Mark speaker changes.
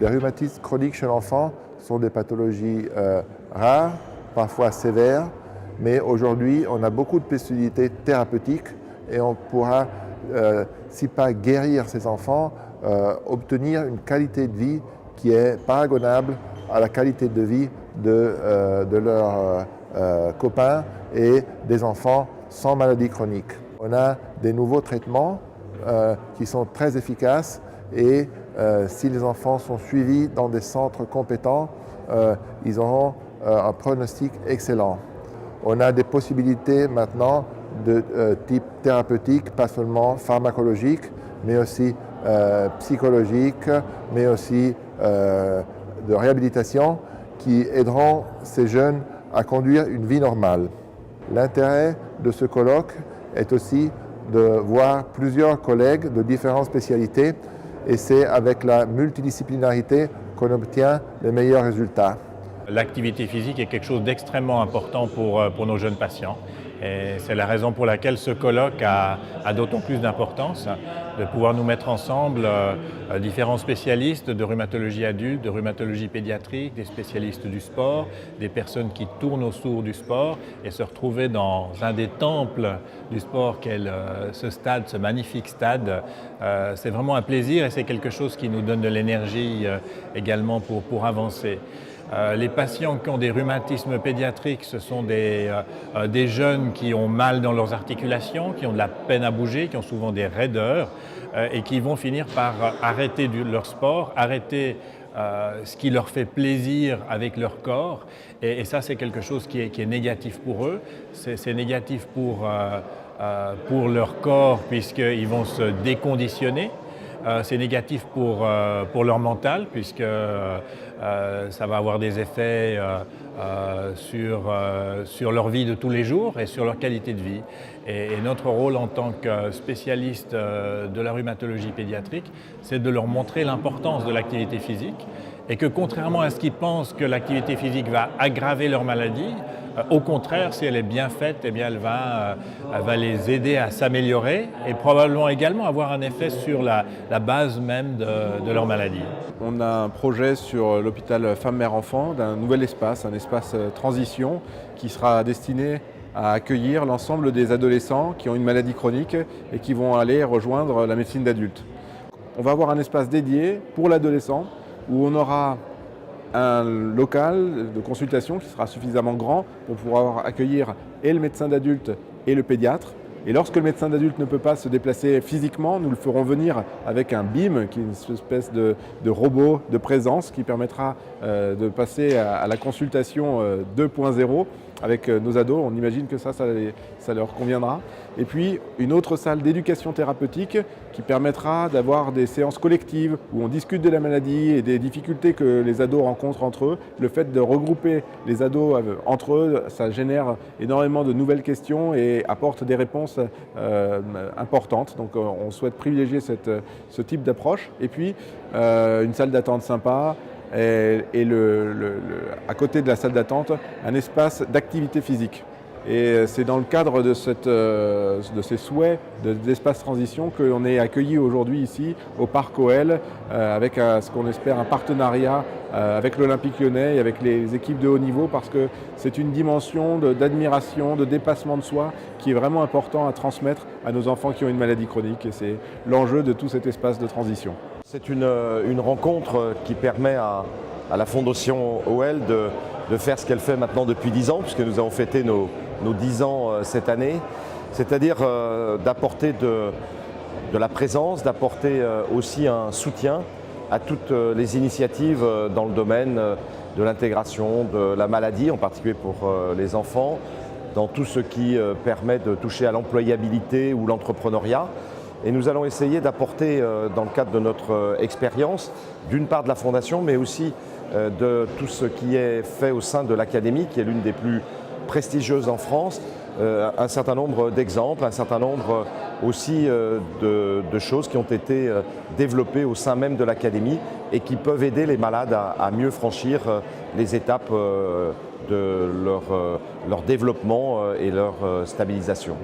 Speaker 1: rhumatismes chroniques chez l'enfant sont des pathologies rares, parfois sévères, mais aujourd'hui on a beaucoup de possibilités thérapeutiques et on pourra, si pas guérir ces enfants, obtenir une qualité de vie qui est paragonable à la qualité de vie de leurs copains et des enfants sans maladie chronique. On a des nouveaux traitements qui sont très efficaces et si les enfants sont suivis dans des centres compétents, ils auront un pronostic excellent. On a des possibilités maintenant de type thérapeutique, pas seulement pharmacologique, mais aussi psychologique, mais aussi de réhabilitation qui aideront ces jeunes à conduire une vie normale. L'intérêt de ce colloque est aussi de voir plusieurs collègues de différentes spécialités et c'est avec la multidisciplinarité qu'on obtient les meilleurs résultats.
Speaker 2: L'activité physique est quelque chose d'extrêmement important pour nos jeunes patients. Et c'est la raison pour laquelle ce colloque a d'autant plus d'importance, de pouvoir nous mettre ensemble différents spécialistes de rhumatologie adulte, de rhumatologie pédiatrique, des spécialistes du sport, des personnes qui tournent autour du sport et se retrouver dans un des temples du sport qu'est ce stade, ce magnifique stade. C'est vraiment un plaisir et c'est quelque chose qui nous donne de l'énergie également pour avancer. Les patients qui ont des rhumatismes pédiatriques, ce sont des jeunes qui ont mal dans leurs articulations, qui ont de la peine à bouger, qui ont souvent des raideurs et qui vont finir par arrêter leur sport, arrêter ce qui leur fait plaisir avec leur corps. Et ça, c'est quelque chose qui est négatif pour eux. C'est négatif pour leur corps puisqu'ils vont se déconditionner. C'est négatif pour leur mental puisque ça va avoir des effets sur leur vie de tous les jours et sur leur qualité de vie. Et notre rôle en tant que spécialiste de la rhumatologie pédiatrique, c'est de leur montrer l'importance de l'activité physique et que contrairement à ce qu'ils pensent que l'activité physique va aggraver leur maladie, au contraire, si elle est bien faite, eh bien, elle va les aider à s'améliorer et probablement également avoir un effet sur la base même de leur maladie.
Speaker 3: On a un projet sur l'hôpital Femmes-Mères-Enfants d'un nouvel espace, un espace transition qui sera destiné à accueillir l'ensemble des adolescents qui ont une maladie chronique et qui vont aller rejoindre la médecine d'adulte. On va avoir un espace dédié pour l'adolescent où on aura un local de consultation qui sera suffisamment grand pour pouvoir accueillir et le médecin d'adulte et le pédiatre. Et lorsque le médecin d'adulte ne peut pas se déplacer physiquement, nous le ferons venir avec un BIM, qui est une espèce de robot de présence qui permettra de passer à la consultation 2.0 avec nos ados. On imagine que ça leur conviendra. Et puis une autre salle d'éducation thérapeutique qui permettra d'avoir des séances collectives où on discute de la maladie et des difficultés que les ados rencontrent entre eux. Le fait de regrouper les ados entre eux, ça génère énormément de nouvelles questions et apporte des réponses importantes. Donc on souhaite privilégier ce type d'approche. Et puis une salle d'attente sympa. Et à côté de la salle d'attente, un espace d'activité physique. Et c'est dans le cadre de ces souhaits d'espace transition qu'on est accueilli aujourd'hui ici au Parc OL avec ce qu'on espère un partenariat avec l'Olympique Lyonnais et avec les équipes de haut niveau parce que c'est une dimension d'admiration, de dépassement de soi qui est vraiment important à transmettre à nos enfants qui ont une maladie chronique et c'est l'enjeu de tout cet espace de transition.
Speaker 4: C'est une rencontre qui permet à la Fondation OL de faire ce qu'elle fait maintenant depuis 10 ans, puisque nous avons fêté nos 10 ans cette année, c'est-à-dire d'apporter de la présence, d'apporter aussi un soutien à toutes les initiatives dans le domaine de l'intégration, de la maladie, en particulier pour les enfants, dans tout ce qui permet de toucher à l'employabilité ou l'entrepreneuriat. Et nous allons essayer d'apporter, dans le cadre de notre expérience, d'une part de la Fondation, mais aussi de tout ce qui est fait au sein de l'Académie, qui est l'une des plus prestigieuses en France, un certain nombre d'exemples, un certain nombre aussi de choses qui ont été développées au sein même de l'Académie et qui peuvent aider les malades à mieux franchir les étapes de leur développement et leur stabilisation.